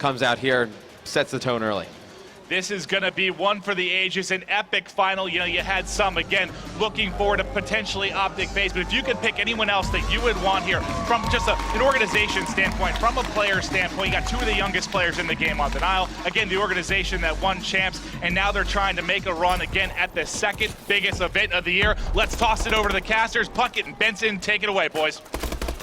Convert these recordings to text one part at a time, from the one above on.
comes out here and sets the tone early. This is going to be one for the ages, an epic final. You know, you had some, again, looking forward to potentially OpTic phase, but if you could pick anyone else that you would want here from just an organization standpoint, from a player standpoint, you got two of the youngest players in the game on Denial. Again, the organization that won champs, and now they're trying to make a run again at the second biggest event of the year. Let's toss it over to the casters. Puckett and Benson, take it away, boys.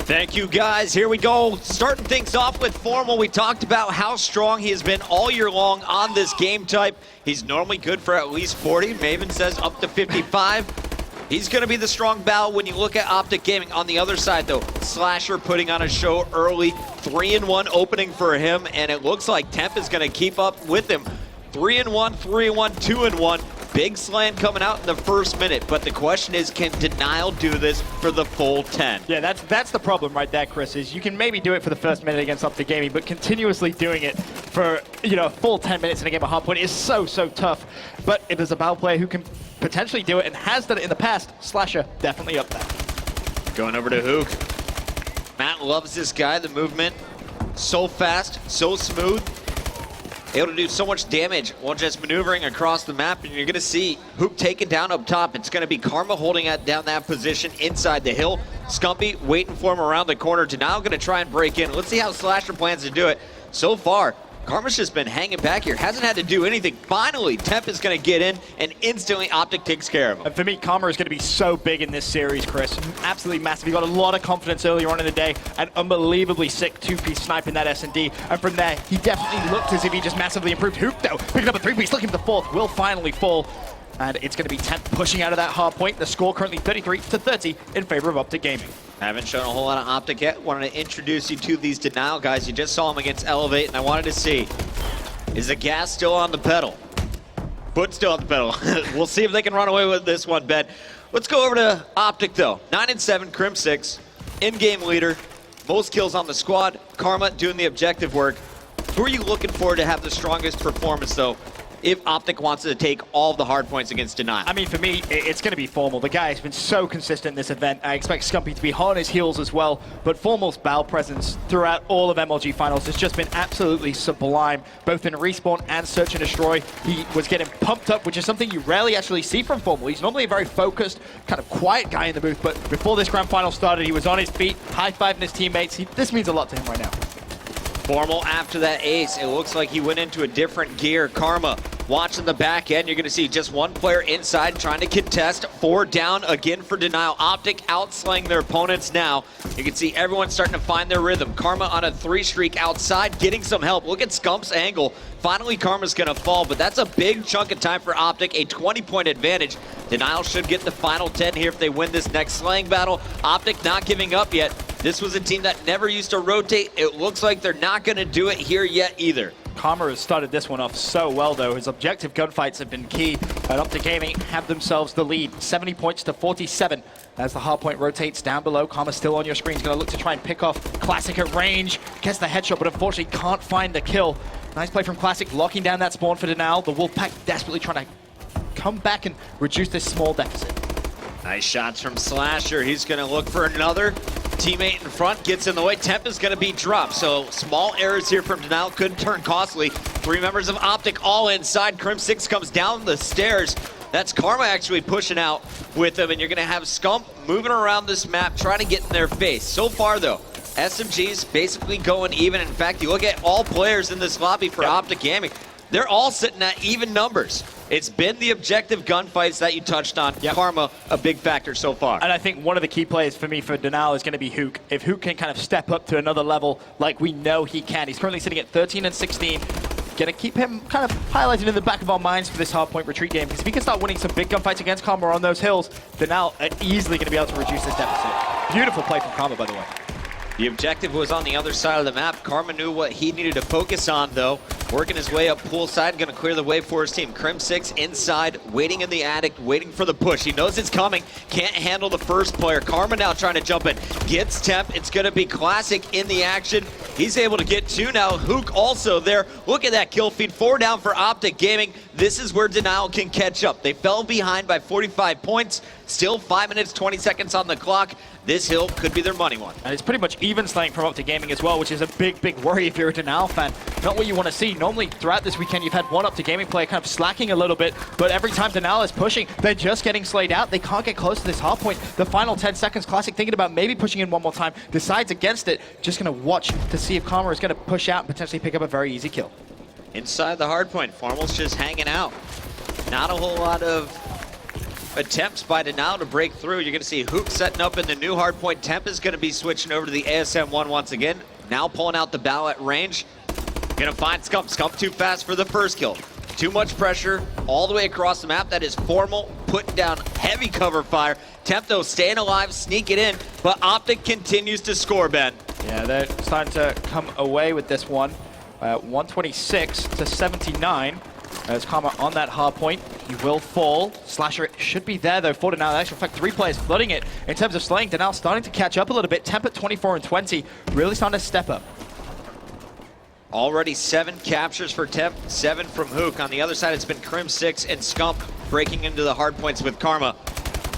Thank you, guys. Here we go. Starting things off with Formal. We talked about how strong he has been all year long on this game type. He's normally good for at least 40. Maven says up to 55. He's going to be the strong battle when you look at OpTic Gaming. On the other side, though, Slasher putting on a show early. 3-1 opening for him, and it looks like Temp is going to keep up with him. 3-1, 3-1, 2-1. Big slam coming out in the first minute, but the question is, can Denial do this for the full 10? Yeah, that's the problem right there, Chris, is you can maybe do it for the first minute against OpTic Gaming, but continuously doing it for, you know, a full 10 minutes in a game of Hardpoint is so tough. But if there's a battle player who can potentially do it and has done it in the past, Slasher definitely up there. Going over to Hook. Matt loves this guy, the movement. So fast, so smooth. Able to do so much damage while just maneuvering across the map, and you're going to see Hoop take it down up top. It's going to be Karma holding it down that position inside the hill. Scumpy waiting for him around the corner. Denial going to try and break in. Let's see how Slasher plans to do it. So far, Karma's just been hanging back here. Hasn't had to do anything. Finally, Temp is going to get in, and instantly OpTic takes care of him. And for me, Karma is going to be so big in this series, Chris. Absolutely massive. He got a lot of confidence earlier on in the day, and unbelievably sick two-piece sniping that S&D. And from there, he definitely looked as if he just massively improved. Hoop, though, picking up a three-piece, looking for the fourth, will finally fall. And it's going to be Temp pushing out of that hard point. The score currently 33-30 in favor of OpTic Gaming. Haven't shown a whole lot of OpTic yet. Wanted to introduce you to these Denial guys. You just saw them against Elevate, and I wanted to see, is the gas still on the pedal? Foot still on the pedal. We'll see if they can run away with this one, Ben. Let's go over to OpTic, though. 9-7, Crim 6, in-game leader, most kills on the squad. Karma doing the objective work. Who are you looking for to have the strongest performance, though, if OpTic wants to take all of the hard points against Denial? I mean, for me, it's going to be Formal. The guy has been so consistent in this event. I expect Scumpy to be hot on his heels as well, but Formal's battle presence throughout all of MLG finals has just been absolutely sublime, both in Respawn and Search and Destroy. He was getting pumped up, which is something you rarely actually see from Formal. He's normally a very focused, kind of quiet guy in the booth, but before this grand final started, he was on his feet, high-fiving his teammates. This means a lot to him right now. Formal after that ace, it looks like he went into a different gear. Karma watching the back end. You're going to see just one player inside trying to contest. 4 down again for Denial. OpTic outslaying their opponents now. You can see everyone starting to find their rhythm. Karma on a 3 streak outside, getting some help. Look at Scump's angle. Finally, Karma's going to fall, but that's a big chunk of time for OpTic. A 20-point advantage. Denial should get the final 10 here if they win this next slaying battle. OpTic not giving up yet. This was a team that never used to rotate. It looks like they're not going to do it here yet either. Karma has started this one off so well, though. His objective gunfights have been key, and OpTic Gaming have themselves the lead. 70 points to 47 as the hardpoint rotates down below. Karma still on your screen. He's going to look to try and pick off Classic at range. Gets the headshot, but unfortunately can't find the kill. Nice play from Classic, locking down that spawn for Denial. The Wolfpack desperately trying to come back and reduce this small deficit. Nice shots from Slasher. He's going to look for another. Teammate in front gets in the way. Temp is going to be dropped. So small errors here from Denial could turn costly. 3 members of OpTic all inside. Crim 6 comes down the stairs. That's Karma actually pushing out with them. And you're going to have Scump moving around this map trying to get in their face. So far, though, SMG's basically going even. In fact, you look at all players in this lobby for OpTic Gaming. They're all sitting at even numbers. It's been the objective gunfights that you touched on. Yep. Karma, a big factor so far. And I think one of the key players for me for Denial is going to be Hook. If Hook can kind of step up to another level like we know he can. He's currently sitting at 13-16. Going to keep him kind of highlighted in the back of our minds for this hardpoint retreat game. Because if he can start winning some big gunfights against Karma on those hills, Denial are easily going to be able to reduce this deficit. Beautiful play from Karma, by the way. The objective was on the other side of the map. Karma knew what he needed to focus on, though. Working his way up poolside, going to clear the way for his team. Crim 6 inside, waiting in the attic, waiting for the push. He knows it's coming, can't handle the first player. Karma now trying to jump in. Gets Temp, it's going to be Classic in the action. He's able to get 2 now. Hook also there. Look at that kill feed. 4 down for OpTic Gaming. This is where Denial can catch up. They fell behind by 45 points. Still 5 minutes, 20 seconds on the clock. This hill could be their money one. And it's pretty much even slaying from OpTic Gaming as well, which is a big worry if you're a Denial fan. Not what you want to see. Normally, throughout this weekend, you've had one OpTic Gaming player kind of slacking a little bit, but every time Denial is pushing, they're just getting slayed out. They can't get close to this hard point. The final 10 seconds, Classic thinking about maybe pushing in one more time, decides against it. Just going to watch to see if Karma is going to push out and potentially pick up a very easy kill. Inside the hard point, Formal's just hanging out. Not a whole lot of attempts by Denial to break through. You're going to see Hook setting up in the new hardpoint. Temp is going to be switching over to the ASM-1 once again. Now pulling out the bow at range. Going to find Scump. Scump too fast for the first kill. Too much pressure all the way across the map. That is Formal putting down heavy cover fire. Temp, though, staying alive, sneaking in, but OpTic continues to score, Ben. Yeah, they're starting to come away with this one. 126 to 79. As Karma on that hard point, he will fall. Slasher should be there though for Denial. In actual fact, 3 players flooding it in terms of slaying. Denial starting to catch up a little bit. Temp at 24 and 20, really starting to step up. Already 7 captures for Temp, 7 from Hook. On the other side, it's been Crim 6 and Scump breaking into the hard points with Karma.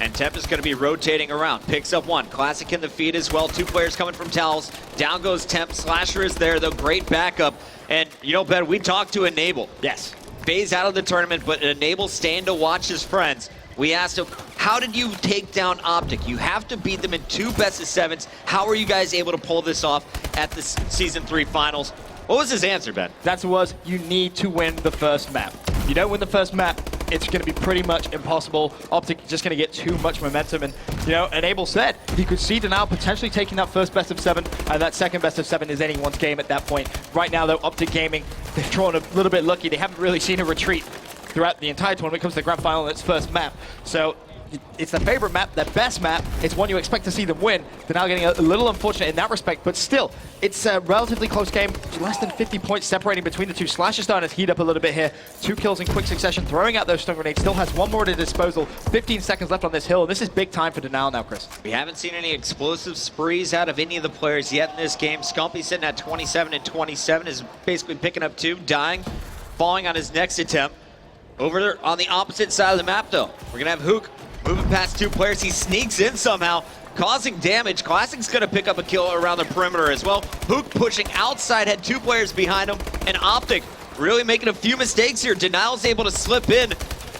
And Temp is going to be rotating around. Picks up 1. Classic in the feed as well. 2 players coming from towels. Down goes Temp. Slasher is there, though. Great backup. And, you know, Ben, we talked to Enable. Yes. Phase out of the tournament, but Enable staying to watch his friends. We asked him, how did you take down OpTic? You have to beat them in 2 best-of-7s. How are you guys able to pull this off at the Season 3 finals? What was his answer, Ben? That was, you need to win the first map. If you don't win the first map, it's going to be pretty much impossible. OpTic just going to get too much momentum. And, you know, Enable said he could see Denial potentially taking that first best-of-7, and that second best-of-7 is anyone's game at that point. Right now, though, OpTic Gaming, they've drawn a little bit lucky. They haven't really seen a retreat throughout the entire tournament when it comes to the grand final in its first map. So it's the favorite map, the best map. It's one you expect to see them win. They're now getting a little unfortunate in that respect, but still, it's a relatively close game. Less than 50 points separating between the two. Slash is starting to heat up a little bit here. 2 kills in quick succession, throwing out those stun grenades. Still has 1 more at his disposal. 15 seconds left on this hill. This is big time for Denial now, Chris. We haven't seen any explosive sprees out of any of the players yet in this game. Scumpy sitting at 27 and 27 is basically picking up 2, dying, falling on his next attempt. Over there on the opposite side of the map, though, we're going to have Hook moving past 2 players. He sneaks in somehow, causing damage. Classic's going to pick up a kill around the perimeter as well. Hook pushing outside, had 2 players behind him, and OpTic really making a few mistakes here. Denial's able to slip in,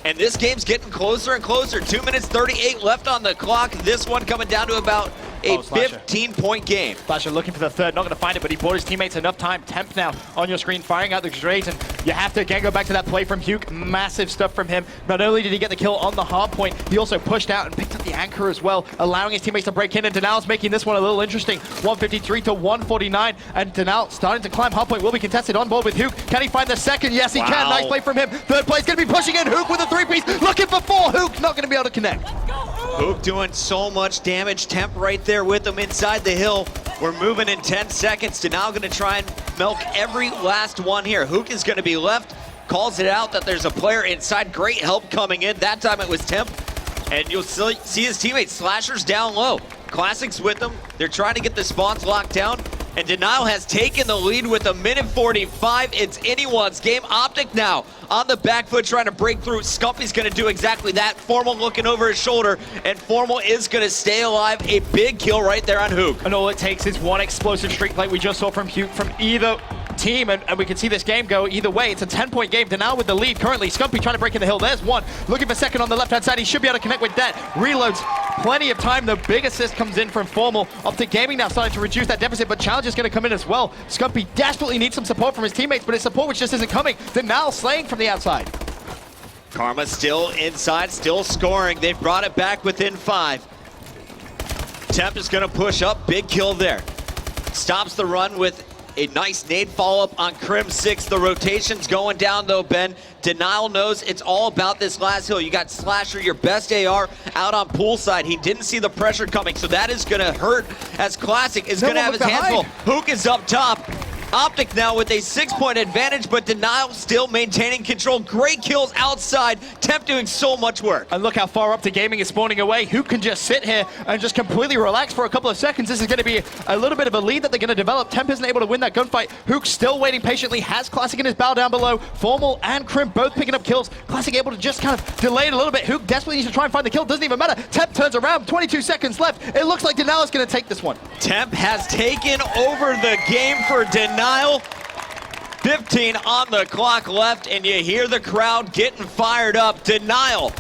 and this game's getting closer and closer. 2 minutes 38 left on the clock. This one coming down to about a 15-point game. Slasher looking for the third, not going to find it, but he bought his teammates enough time. Temp now on your screen, firing out the grenades, and you have to again go back to that play from Hugh. Massive stuff from him. Not only did he get the kill on the hard point, he also pushed out and picked up the anchor as well, allowing his teammates to break in, and Denial's making this one a little interesting. 153 to 149, and Denial starting to climb hard point. Will be contested on board with Hook. Can he find the second? Yes, he can. Nice play from him. Third play's going to be pushing in. Hook with a 3-piece, looking for 4. Hook not going to be able to connect. Hook doing so much damage. Temp right there with him inside the hill. We're moving in 10 seconds. Denial going to try and milk every last one here. Hook is going to be left. Calls it out that there's a player inside. Great help coming in. That time it was Temp. And you'll see his teammates. Slasher's down low. Classic's with them. They're trying to get the spawns locked down. And Denial has taken the lead with 1:45. It's anyone's game. OpTic now on the back foot trying to break through. Scumpy's going to do exactly that. Formal looking over his shoulder, and Formal is going to stay alive. A big kill right there on Hook. And all it takes is one explosive streak like we just saw from Hugh from either team, and we can see this game go either way. It's a 10-point game. Denial with the lead currently. Scumpy trying to break in the hill. There's one. Looking for second on the left-hand side. He should be able to connect with that. Reloads. Plenty of time. The big assist comes in from Formal. OpTic Gaming now starting to reduce that deficit, but Challenge is going to come in as well. Scumpy desperately needs some support from his teammates, but his support which just isn't coming. Denial slaying from the outside. Karma still inside, still scoring. They've brought it back within 5. Temp is going to push up. Big kill there. Stops the run with a nice nade follow-up on Crim 6. The rotation's going down, though, Ben. Denial knows it's all about this last hill. You got Slasher, your best AR, out on poolside. He didn't see the pressure coming, so that is going to hurt as Classic is going to have his hands full. Hook is up top. OpTic now with a 6-point advantage, but Denial still maintaining control. Great kills outside. Temp doing so much work. And look how far OpTic Gaming is spawning away. Who can just sit here and just completely relax for a couple of seconds? This is going to be a little bit of a lead that they're going to develop. Temp isn't able to win that gunfight. Hook still waiting patiently, has Classic in his bow down below. Formal and Crim both picking up kills. Classic able to just kind of delay it a little bit. Hook desperately needs to try and find the kill. Doesn't even matter. Temp turns around. 22 seconds left. It looks like Denial is going to take this one. Temp has taken over the game for Denial. 15 on the clock left, and you hear the crowd getting fired up. Denial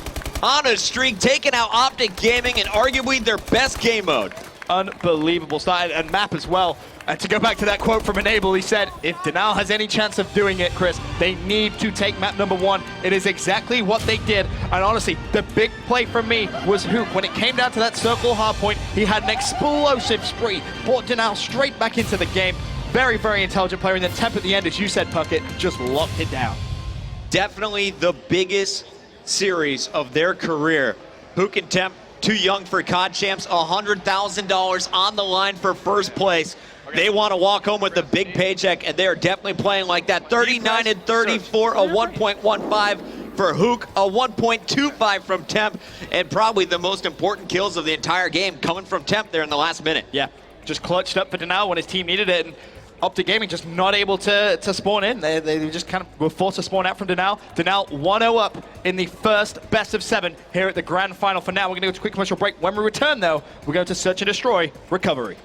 on a streak, taking out OpTic Gaming in arguably their best game mode. Unbelievable start, and map as well. And to go back to that quote from Enable, he said, if Denial has any chance of doing it, Chris, they need to take map number 1. It is exactly what they did. And honestly, the big play for me was Hook. When it came down to that circle hard point, he had an explosive spree, brought Denial straight back into the game. Very, very intelligent player. And then Temp at the end, as you said, Puckett, just locked it down. Definitely the biggest series of their career. Hook and Temp, too young for COD champs, $100,000 on the line for first place. They want to walk home with a big paycheck, and they're definitely playing like that. 39 and 34, a 1.15 for Hook, a 1.25 from Temp, and probably the most important kills of the entire game coming from Temp there in the last minute. Yeah, just clutched up for Denial when his team needed it. And OpTic Gaming just not able to spawn in. They just kind of were forced to spawn out from Denial. Denial 1-0 up in the first best of 7 here at the grand final. For now, we're going to go to a quick commercial break. When we return, though, we're going to Search and Destroy Recovery.